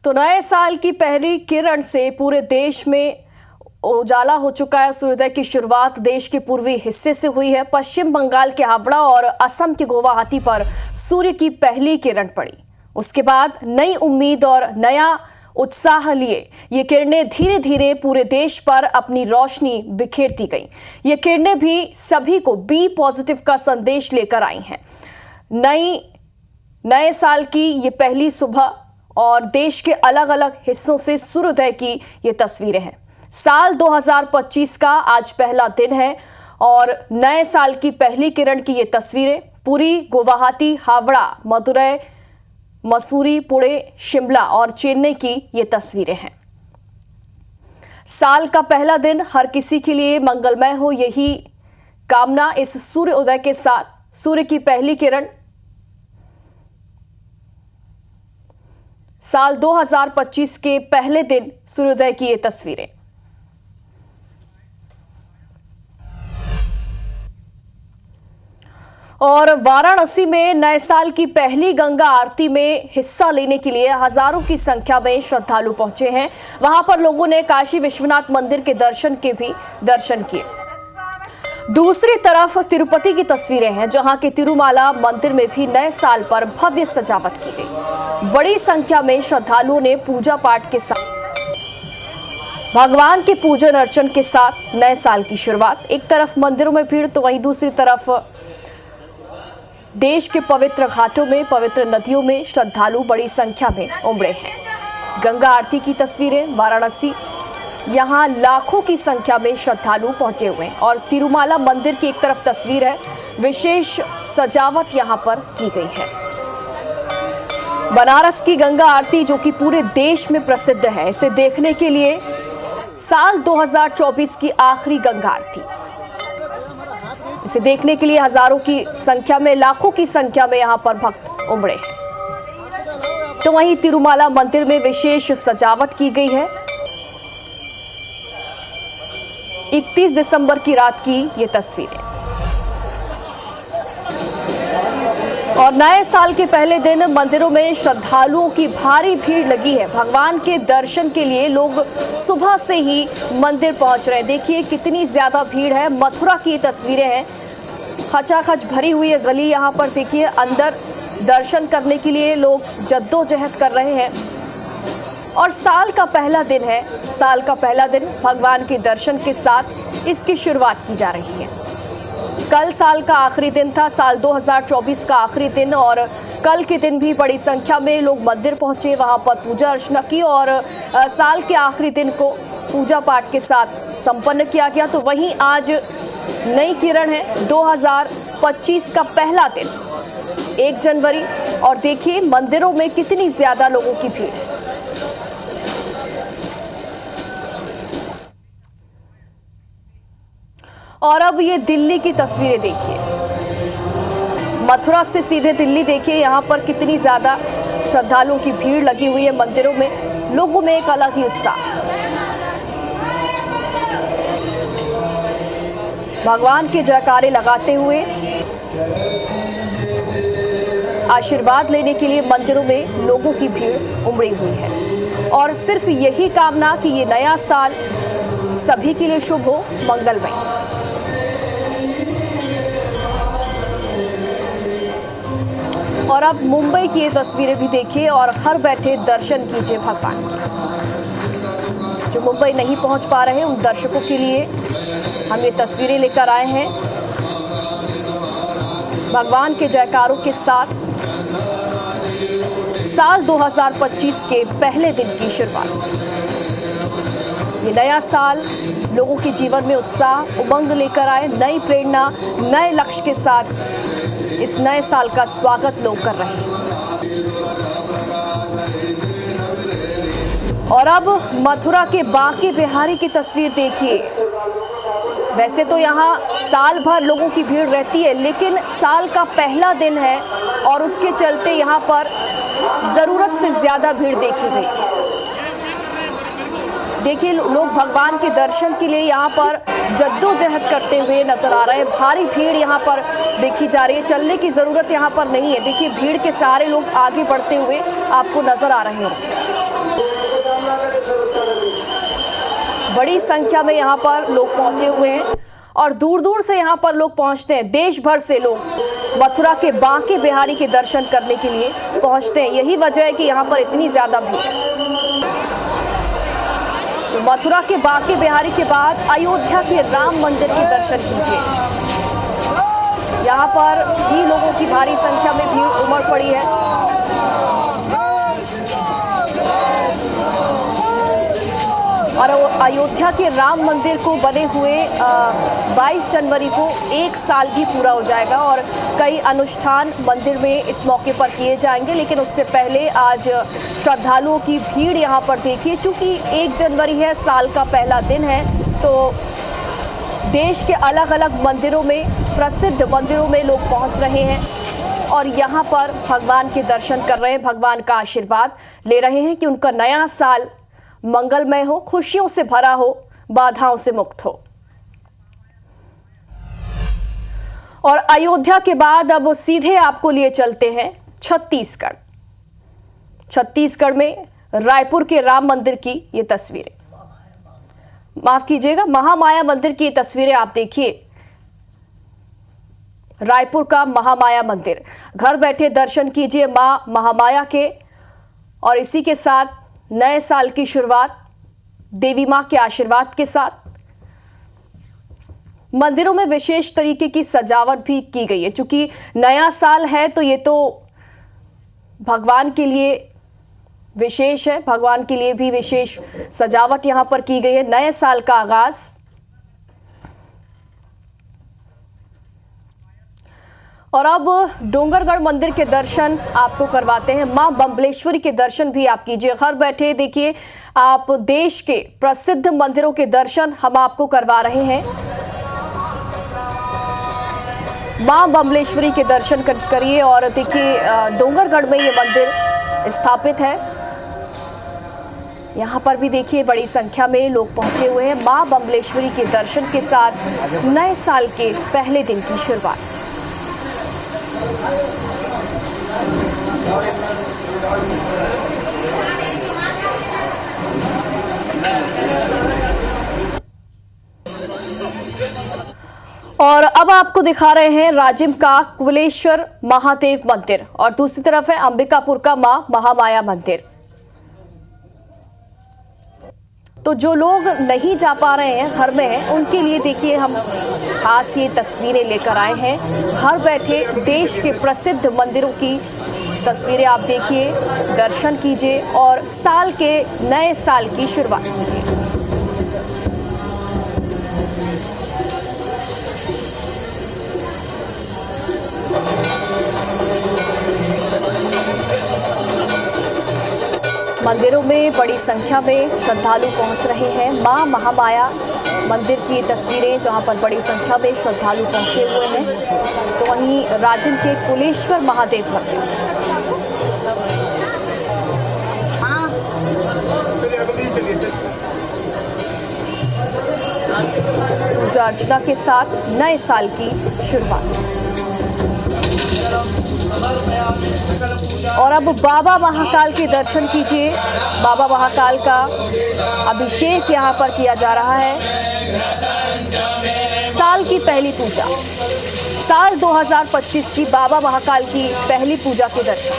तो नए साल की पहली किरण से पूरे देश में उजाला हो चुका है। सूर्योदय की शुरुआत देश के पूर्वी हिस्से से हुई है। पश्चिम बंगाल के हावड़ा और असम के गुवाहाटी पर सूर्य की पहली किरण पड़ी। उसके बाद नई उम्मीद और नया उत्साह लिए ये किरणें धीरे धीरे पूरे देश पर अपनी रोशनी बिखेरती गईं। ये किरणें भी सभी को बी पॉजिटिव का संदेश लेकर आई हैं। नए साल की ये पहली सुबह और देश के अलग अलग हिस्सों से सूर्योदय की ये तस्वीरें हैं। साल 2025 का आज पहला दिन है और नए साल की पहली किरण की ये तस्वीरें पुरी, गुवाहाटी, हावड़ा, मदुरै, मसूरी, पुणे, शिमला और चेन्नई की ये तस्वीरें हैं। साल का पहला दिन हर किसी के लिए मंगलमय हो, यही कामना इस सूर्य उदय के साथ। सूर्य की पहली किरण साल 2025 के पहले दिन सूर्योदय की ये तस्वीरें। और वाराणसी में नए साल की पहली गंगा आरती में हिस्सा लेने के लिए हजारों की संख्या में श्रद्धालु पहुंचे हैं। वहां पर लोगों ने काशी विश्वनाथ मंदिर के दर्शन किए। दूसरी तरफ तिरुपति की तस्वीरें हैं, जहां के तिरुमाला मंदिर में भी नए साल पर भव्य सजावट की गई। बड़ी संख्या में श्रद्धालुओं ने पूजा पाठ के साथ भगवान के पूजन अर्चन के साथ नए साल की शुरुआत। एक तरफ मंदिरों में भीड़ तो वहीं दूसरी तरफ देश के पवित्र घाटों में, पवित्र नदियों में श्रद्धालु बड़ी संख्या में उमड़े हैं। गंगा आरती की तस्वीरें वाराणसी, यहां लाखों की संख्या में श्रद्धालु पहुंचे हुए हैं। और तिरुमाला मंदिर की एक तरफ तस्वीर है, विशेष सजावट यहां पर की गई है। बनारस की गंगा आरती जो कि पूरे देश में प्रसिद्ध है, इसे देखने के लिए साल 2024 की आखिरी गंगा आरती, इसे देखने के लिए हजारों की संख्या में, लाखों की संख्या में यहां पर भक्त उमड़े हैं। तो वहीं तिरुमाला मंदिर में विशेष सजावट की गई है। 31 दिसंबर की रात की ये तस्वीरें। और नए साल के पहले दिन मंदिरों में श्रद्धालुओं की भारी भीड़ लगी है। भगवान के दर्शन के लिए लोग सुबह से ही मंदिर पहुंच रहे हैं। देखिए कितनी ज्यादा भीड़ है। मथुरा की तस्वीरें हैं, खचाखच भरी हुई है गली। यहाँ पर देखिए अंदर दर्शन करने के लिए लोग जद्दोजहद कर रहे हैं। और साल का पहला दिन है, साल का पहला दिन भगवान के दर्शन के साथ इसकी शुरुआत की जा रही है। कल साल का आखिरी दिन था, साल 2024 का आखिरी दिन, और कल के दिन भी बड़ी संख्या में लोग मंदिर पहुंचे, वहां पर पूजा अर्चना की और साल के आखिरी दिन को पूजा पाठ के साथ संपन्न किया गया। तो वहीं आज नई किरण है, 2025 का पहला दिन, 1 जनवरी, और देखिए मंदिरों में कितनी ज्यादा लोगों की भीड़ है। और अब ये दिल्ली की तस्वीरें देखिए, मथुरा से सीधे दिल्ली देखिए, यहाँ पर कितनी ज्यादा श्रद्धालुओं की भीड़ लगी हुई है मंदिरों में। लोगों में एक अलग ही उत्साह, भगवान के जयकारे लगाते हुए आशीर्वाद लेने के लिए मंदिरों में लोगों की भीड़ उमड़ी हुई है। और सिर्फ यही कामना कि ये नया साल सभी के लिए शुभ हो, मंगलमय। और अब मुंबई की ये तस्वीरें भी देखिए और घर बैठे दर्शन कीजिए भगवान के। जो मुंबई नहीं पहुंच पा रहे उन दर्शकों के लिए हम ये तस्वीरें लेकर आए हैं। भगवान के जयकारों के साथ साल 2025 के पहले दिन की शुरुआत। ये नया साल लोगों के जीवन में उत्साह, उमंग लेकर आए, नई प्रेरणा, नए लक्ष्य के साथ इस नए साल का स्वागत लोग कर रहे हैं। और अब मथुरा के बांके बिहारी की तस्वीर देखिए। वैसे तो यहाँ साल भर लोगों की भीड़ रहती है, लेकिन साल का पहला दिन है और उसके चलते यहाँ पर जरूरत से ज्यादा भीड़ देखी गई। देखिए लोग भगवान के दर्शन के लिए यहाँ पर जद्दोजहद करते हुए नजर आ रहे हैं। भारी भीड़ यहाँ पर देखी जा रही है, चलने की जरूरत यहाँ पर नहीं है। देखिए भीड़ के सहारे लोग आगे बढ़ते हुए आपको नजर आ रहे हैं। बड़ी संख्या में यहाँ पर लोग पहुंचे हुए हैं और दूर दूर से यहाँ पर लोग पहुंचते हैं। देश भर से लोग मथुरा के बांके बिहारी के दर्शन करने के लिए पहुंचते हैं। यही वजह है कि यहाँ पर इतनी ज्यादा भीड़ है। तो मथुरा के बांके बिहारी के बाद अयोध्या के राम मंदिर के दर्शन कीजिए। यहाँ पर भी लोगों की भारी संख्या में भीड़ उमड़ पड़ी है। और अयोध्या के राम मंदिर को बने हुए 22 जनवरी को 1 साल भी पूरा हो जाएगा और कई अनुष्ठान मंदिर में इस मौके पर किए जाएंगे। लेकिन उससे पहले आज श्रद्धालुओं की भीड़ यहाँ पर देखिए, चूंकि 1 जनवरी है, साल का पहला दिन है, तो देश के अलग अलग मंदिरों में, प्रसिद्ध मंदिरों में लोग पहुँच रहे हैं और यहाँ पर भगवान के दर्शन कर रहे हैं, भगवान का आशीर्वाद ले रहे हैं कि उनका नया साल मंगलमय हो, खुशियों से भरा हो, बाधाओं से मुक्त हो। और अयोध्या के बाद अब सीधे आपको लिए चलते हैं छत्तीसगढ़। छत्तीसगढ़ में रायपुर के राम मंदिर की ये तस्वीरें, माफ कीजिएगा, महामाया मंदिर की तस्वीरें आप देखिए। रायपुर का महामाया मंदिर, घर बैठे दर्शन कीजिए मां महामाया के और इसी के साथ नए साल की शुरुआत देवी मां के आशीर्वाद के साथ। मंदिरों में विशेष तरीके की सजावट भी की गई है। चूंकि नया साल है तो ये तो भगवान के लिए विशेष है, भगवान के लिए भी विशेष सजावट यहां पर की गई है। नए साल का आगाज। और अब डोंगरगढ़ मंदिर के दर्शन आपको करवाते हैं। मां बम्बलेश्वरी के दर्शन भी आप कीजिए। घर बैठे देखिए आप देश के प्रसिद्ध मंदिरों के दर्शन हम आपको करवा रहे हैं। मां बम्बलेश्वरी के दर्शन करिए और देखिए डोंगरगढ़ में ये मंदिर स्थापित है। यहाँ पर भी देखिए बड़ी संख्या में लोग पहुंचे हुए हैं मां बम्बलेश्वरी के दर्शन के साथ नए साल के पहले दिन की शुरुआत। और अब आपको दिखा रहे हैं राजिम का कुलेश्वर महादेव मंदिर और दूसरी तरफ है अंबिकापुर का मां महामाया मंदिर। तो जो लोग नहीं जा पा रहे हैं, घर में हैं, उनके लिए देखिए हम खास ये तस्वीरें लेकर आए हैं। घर बैठे देश के प्रसिद्ध मंदिरों की तस्वीरें आप देखिए, दर्शन कीजिए और साल के नए साल की शुरुआत कीजिए। मंदिरों में बड़ी संख्या में श्रद्धालु पहुंच रहे हैं। मां महामाया मंदिर की तस्वीरें जहां पर बड़ी संख्या में श्रद्धालु पहुंचे हुए हैं। तो वहीं राजिम के कुलेश्वर महादेव मंदिर पूजा अर्चना के साथ नए साल की शुरुआत। और अब बाबा महाकाल के दर्शन कीजिए। बाबा महाकाल का अभिषेक यहाँ पर किया जा रहा है। साल की पहली पूजा, साल 2025 की बाबा महाकाल की पहली पूजा के दर्शन।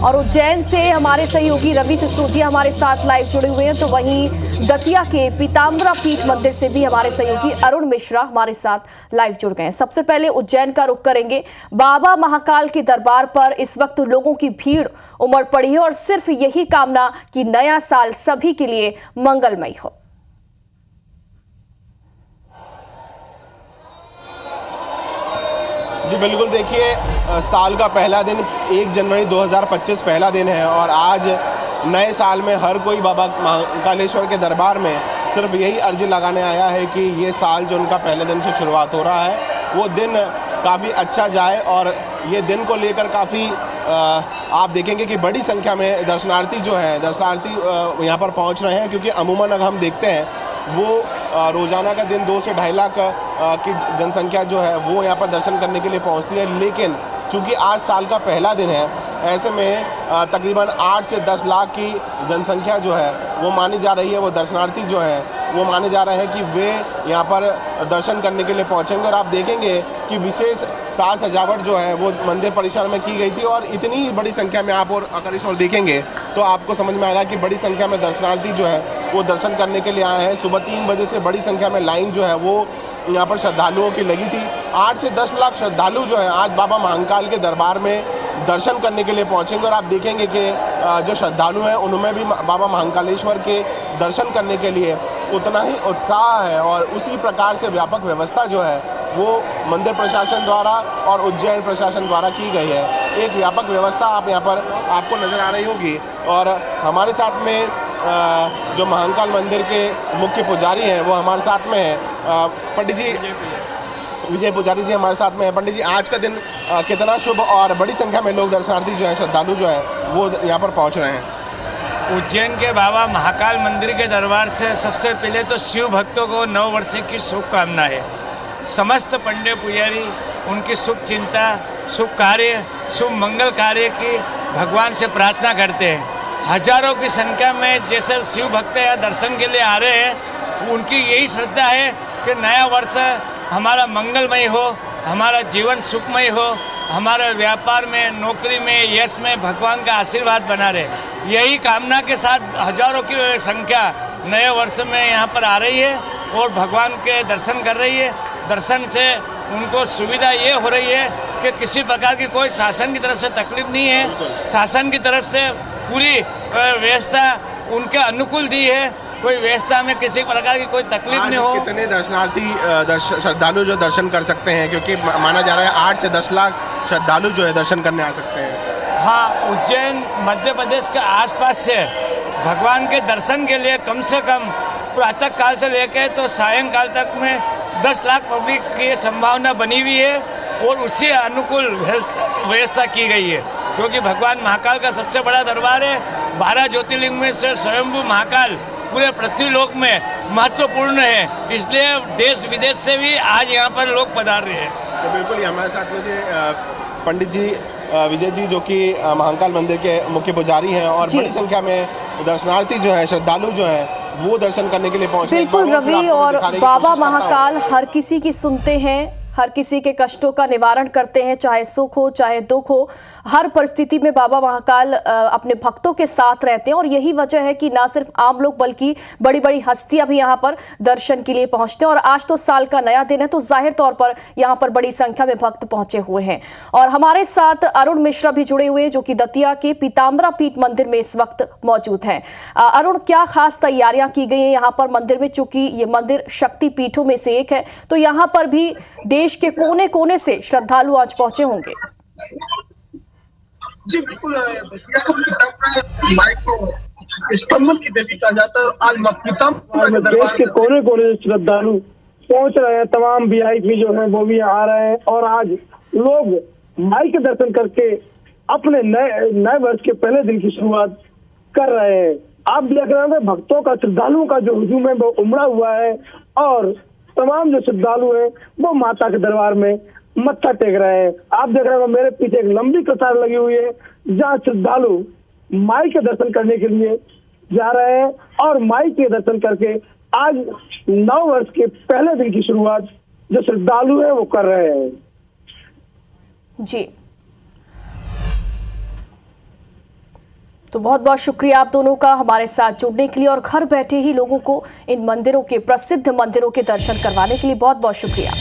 और उज्जैन से हमारे सहयोगी रवि सिसोदिया हमारे साथ लाइव जुड़े हुए हैं। तो वहीं दतिया के पीताम्बरा पीठ मंदिर से भी हमारे सहयोगी अरुण मिश्रा हमारे साथ लाइव जुड़ गए हैं। सबसे पहले उज्जैन का रुख करेंगे। बाबा महाकाल के दरबार पर इस वक्त लोगों की भीड़ उमड़ पड़ी है और सिर्फ यही कामना कि नया साल सभी के लिए मंगलमय हो। जी बिल्कुल, देखिए साल का पहला दिन 1 जनवरी 2025 पहला दिन है और आज नए साल में हर कोई बाबा महाकालेश्वर के दरबार में सिर्फ यही अर्जी लगाने आया है कि ये साल जो उनका पहले दिन से शुरुआत हो रहा है वो दिन काफ़ी अच्छा जाए। और ये दिन को लेकर काफ़ी आप देखेंगे कि बड़ी संख्या में दर्शनार्थी जो हैं दर्शनार्थी यहाँ पर पहुँच रहे हैं, क्योंकि अमूमन अगर हम देखते हैं वो रोज़ाना का दिन 2 से 2.5 लाख की जनसंख्या जो है वो यहाँ पर दर्शन करने के लिए पहुँचती है। लेकिन चूँकि आज साल का पहला दिन है, ऐसे में तकरीबन 8 से 10 लाख की जनसंख्या जो है वो मानी जा रही है, वो दर्शनार्थी जो है वो माने जा रहे हैं कि वे यहाँ पर दर्शन करने के लिए पहुँचेंगे। और आप देखेंगे कि विशेष साज सजावट जो है वो मंदिर परिसर में की गई थी और इतनी बड़ी संख्या में आप और अगर इस ओर देखेंगे तो आपको समझ में आएगा कि बड़ी संख्या में दर्शनार्थी जो है वो दर्शन करने के लिए आए हैं। सुबह 3 बजे से बड़ी संख्या में लाइन जो है वो यहाँ पर श्रद्धालुओं की लगी थी। 8 से 10 लाख श्रद्धालु जो है आज बाबा महाकाल के दरबार में दर्शन करने के लिए पहुँचेंगे। और आप देखेंगे कि जो श्रद्धालु हैं उनमें भी बाबा महाकालेश्वर के दर्शन करने के लिए उतना ही उत्साह है और उसी प्रकार से व्यापक व्यवस्था जो है वो मंदिर प्रशासन द्वारा और उज्जैन प्रशासन द्वारा की गई है। एक व्यापक व्यवस्था आप यहाँ पर आपको नज़र आ रही होगी। और हमारे साथ में जो महाकाल मंदिर के मुख्य पुजारी हैं वो हमारे साथ में हैं। पंडित जी, विजय पुजारी जी हमारे साथ में हैं। पंडित जी, आज का दिन कितना शुभ और बड़ी संख्या में लोग दर्शनार्थी जो है, श्रद्धालु जो है वो यहाँ पर पहुँच रहे हैं। उज्जैन के बाबा महाकाल मंदिर के दरबार से सबसे पहले तो शिव भक्तों को नव वर्ष की शुभकामना है। समस्त पंडित पुजारी उनकी शुभ चिंता, शुभ कार्य, शुभ मंगल कार्य की भगवान से प्रार्थना करते हैं। हजारों की संख्या में जैसे शिव भक्त यहाँ दर्शन के लिए आ रहे हैं, उनकी यही श्रद्धा है कि नया वर्ष हमारा मंगलमय हो, हमारा जीवन सुखमय हो, हमारे व्यापार में, नौकरी में, यश में भगवान का आशीर्वाद बना रहे। यही कामना के साथ हजारों की संख्या नए वर्ष में यहाँ पर आ रही है और भगवान के दर्शन कर रही है। दर्शन से उनको सुविधा ये हो रही है कि किसी प्रकार की कोई शासन की तरफ से तकलीफ नहीं है। शासन की तरफ से पूरी व्यवस्था उनके अनुकूल दी है, कोई व्यवस्था में किसी प्रकार की कोई तकलीफ नहीं हो। कितने दर्शनार्थी श्रद्धालु जो दर्शन कर सकते हैं, क्योंकि माना जा रहा है 8 से 10 लाख श्रद्धालु जो है दर्शन करने आ सकते हैं। हाँ, उज्जैन मध्य प्रदेश के आसपास से भगवान के दर्शन के लिए कम से कम प्रातः काल से लेकर तो सायंकाल तक में 10 लाख पब्लिक की संभावना बनी हुई है और उससे अनुकूल व्यवस्था की गई है। क्योंकि भगवान महाकाल का सबसे बड़ा दरबार है। 12 ज्योतिर्लिंग में से स्वयंभू महाकाल पूरे पृथ्वीलोक में महत्वपूर्ण है, इसलिए देश विदेश से भी आज यहाँ पर लोग पधार रहे हैं। तो बिल्कुल हमारे साथ में से पंडित जी विजय जी जो कि महाकाल मंदिर के मुख्य पुजारी हैं और बड़ी संख्या में दर्शनार्थी जो है, श्रद्धालु जो है वो दर्शन करने के लिए पहुंचे। बिल्कुल रवि, और बाबा महाकाल हर किसी की सुनते हैं, हर किसी के कष्टों का निवारण करते हैं, चाहे सुख हो चाहे दुख हो। हर परिस्थिति में बाबा महाकाल अपने भक्तों के साथ रहते हैं और यही वजह है कि ना सिर्फ आम लोग बल्कि बड़ी बड़ी हस्तियां भी यहाँ पर दर्शन के लिए पहुंचते हैं। और आज तो साल का नया दिन है, तो जाहिर तौर पर यहाँ पर बड़ी संख्या में भक्त पहुंचे हुए हैं। और हमारे साथ अरुण मिश्रा भी जुड़े हुए हैं जो कि दतिया के पीताम्बरा पीठ मंदिर में इस वक्त मौजूद हैं। अरुण, क्या खास तैयारियां की गई हैं यहाँ पर मंदिर में? चूंकि ये मंदिर शक्ति पीठों में से एक है, तो यहाँ पर भी देश के कोने कोने से श्रद्धालु आज पहुंचे होंगे। जी बिल्कुल, माई को स्तंभन की देवी कहा जाता है और आज देश के कोने कोने से श्रद्धालु पहुंच रहे हैं। तमाम वीआईपी जो हैं वो भी आ रहे हैं और आज लोग माई के दर्शन करके अपने नए वर्ष के पहले दिन की शुरुआत कर रहे हैं। आप देख रहे हैं भक्तों का, श्रद्धालुओं का जो हुजूम है वो उमड़ा हुआ है और तमाम जो श्रद्धालु हैं वो माता के दरबार में मत्था टेक रहे हैं। आप देख रहे हो मेरे पीछे एक लंबी कतार लगी हुई है जहाँ श्रद्धालु माई के दर्शन करने के लिए जा रहे हैं और माई के दर्शन करके आज नव वर्ष के पहले दिन की शुरुआत जो श्रद्धालु है वो कर रहे हैं। जी, तो बहुत बहुत शुक्रिया आप दोनों का हमारे साथ जुड़ने के लिए और घर बैठे ही लोगों को इन मंदिरों के, प्रसिद्ध मंदिरों के दर्शन करवाने के लिए बहुत बहुत शुक्रिया।